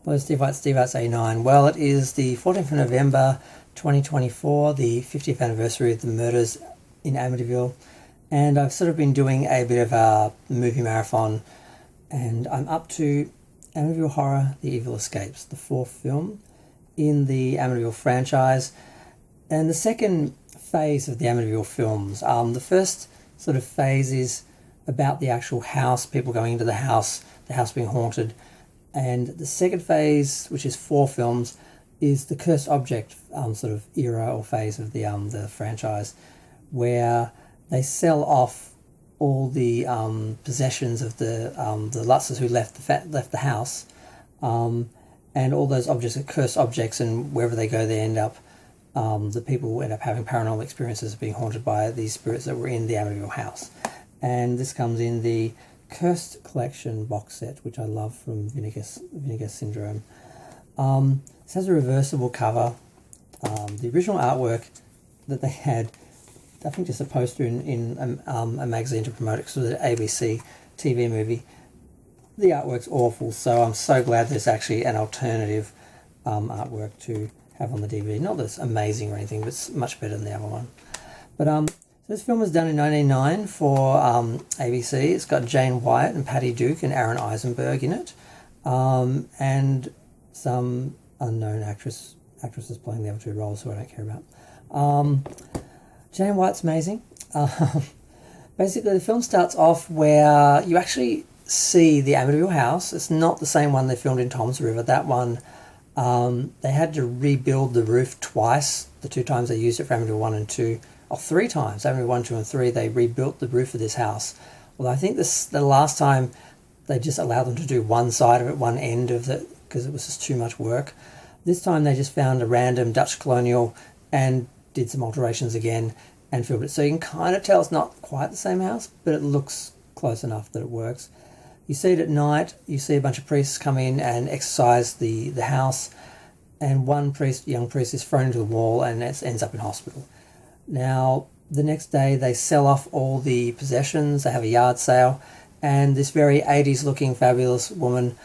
Hello, Steve White, Steve White's A9. Well, it is the 14th of November 2024, the 50th anniversary of the murders in Amityville, and I've sort of been doing a bit of a movie marathon, and I'm up to Amityville Horror: The Evil Escapes, the fourth film in the Amityville franchise, and the second phase of the Amityville films. The first sort of phase is about the actual house, people going into the house being haunted. And the second phase, which is 4 films, is the cursed object sort of era or phase of the franchise, where they sell off all the possessions of the Lutzes who left the house, and all those objects are cursed objects, and wherever they go, they end up. The people end up having paranormal experiences of being haunted by these spirits that were in the Amityville house, and this comes in the Cursed Collection box set, which I love, from Vinegar Syndrome. This has a reversible cover. The original artwork that they had, I think just a poster in a magazine to promote it, because it was an ABC TV movie. The artwork's awful, so I'm so glad there's actually an alternative artwork to have on the DVD. Not that it's amazing or anything, but it's much better than the other one. But so this film was done in 1999 for ABC. It's got Jane Wyatt and Patty Duke and Aaron Eisenberg in it, and some unknown actresses playing the other 2 roles who I don't care about. Jane Wyatt's amazing. Basically, the film starts off where you actually see the Amityville house. It's not the same one they filmed in Tom's River. That one, they had to rebuild the roof twice. The 2 times they used it for Amityville 1 and 2. Or 3 times, Amityville 1, 2 and 3, they rebuilt the roof of this house. Although I think the last time they just allowed them to do one side of it, one end of it, because it was just too much work. This time they just found a random Dutch colonial and did some alterations again and filmed it. So you can kind of tell it's not quite the same house, but it looks close enough that it works. You see it at night, you see a bunch of priests come in and exorcise the house, and one young priest is thrown into the wall and ends up in hospital. Now, the next day they sell off all the possessions, they have a yard sale, and this very 80s looking fabulous woman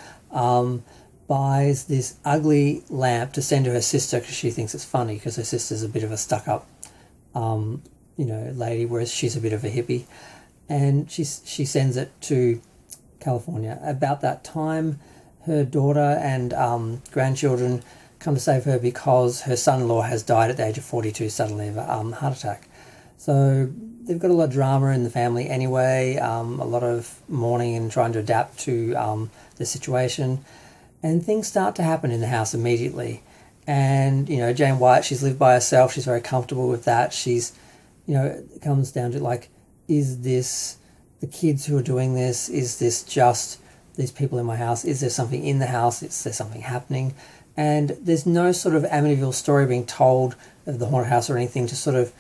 buys this ugly lamp to send to her sister, because she thinks it's funny, because her sister's a bit of a stuck-up lady, whereas she's a bit of a hippie, and she sends it to California. About that time, her daughter and grandchildren come to save her because her son-in-law has died at the age of 42 suddenly of a heart attack. So they've got a lot of drama in the family anyway, a lot of mourning and trying to adapt to the situation, and things start to happen in the house immediately. And Jane Wyatt, she's lived by herself, she's very comfortable with that. She's it comes down to, like, is this the kids who are doing this? Is this just these people in my house? Is there something in the house? Is there something happening? And there's no sort of Amityville story being told of the haunted house or anything to sort of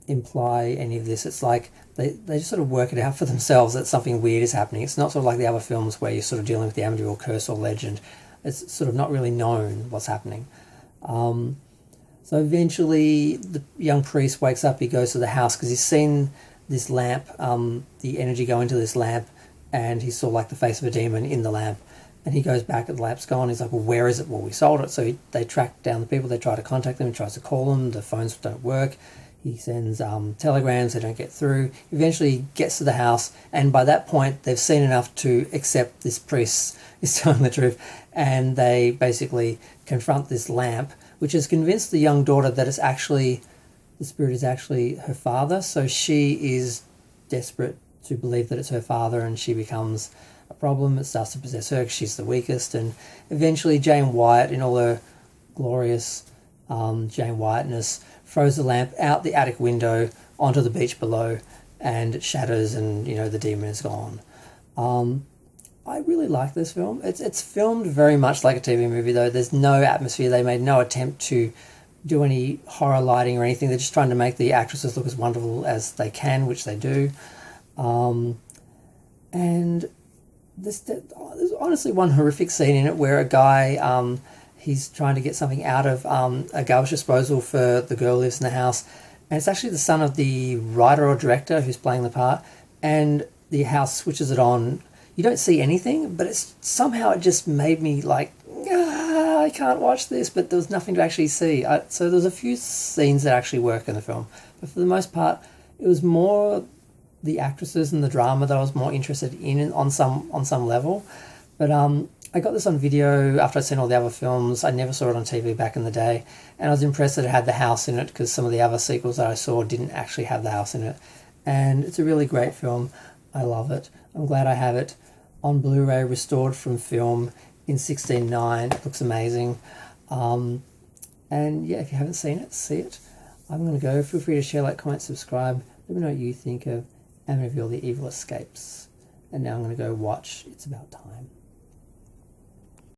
imply any of this. It's like they just sort of work it out for themselves that something weird is happening. It's not sort of like the other films where you're sort of dealing with the Amityville curse or legend. It's sort of not really known what's happening. So eventually the young priest wakes up, he goes to the house because he's seen this lamp, the energy go into this lamp, and he saw like the face of a demon in the lamp. And he goes back and the lamp's gone. He's like, well, where is it? Well, we sold it. So they track down the people. They try to contact them. He tries to call them. The phones don't work. He sends telegrams. They don't get through. Eventually he gets to the house. And by that point, they've seen enough to accept this priest is telling the truth. And they basically confront this lamp, which has convinced the young daughter that the spirit is actually her father. So she is desperate to believe that it's her father, and she becomes a problem. It starts to possess her because she's the weakest, and eventually Jane Wyatt, in all her glorious Jane Wyattness, throws the lamp out the attic window onto the beach below, and it shatters, and the demon is gone. I really like this film. It's filmed very much like a TV movie, though. There's no atmosphere. They made no attempt to do any horror lighting or anything. They're just trying to make the actresses look as wonderful as they can, which they do. And there's honestly one horrific scene in it where a guy, he's trying to get something out of a garbage disposal for the girl who lives in the house, and it's actually the son of the writer or director who's playing the part, and the house switches it on you don't see anything, but it's somehow it just made me like, I can't watch this, but there was nothing to actually see. So there's a few scenes that actually work in the film, but for the most part, it was more the actresses and the drama that I was more interested in on some level. But I got this on video after I'd seen all the other films. I never saw it on TV back in the day, and I was impressed that it had the house in it, because some of the other sequels that I saw didn't actually have the house in it. And it's a really great film. I love it. I'm glad I have it on Blu-ray, restored from film in 16:9. It looks amazing. And yeah, if you haven't seen it, see it. I'm going to go. Feel free to share, like, comment, subscribe. Let me know what you think of Amityville: The Evil Escapes. And now I'm going to go watch It's About Time.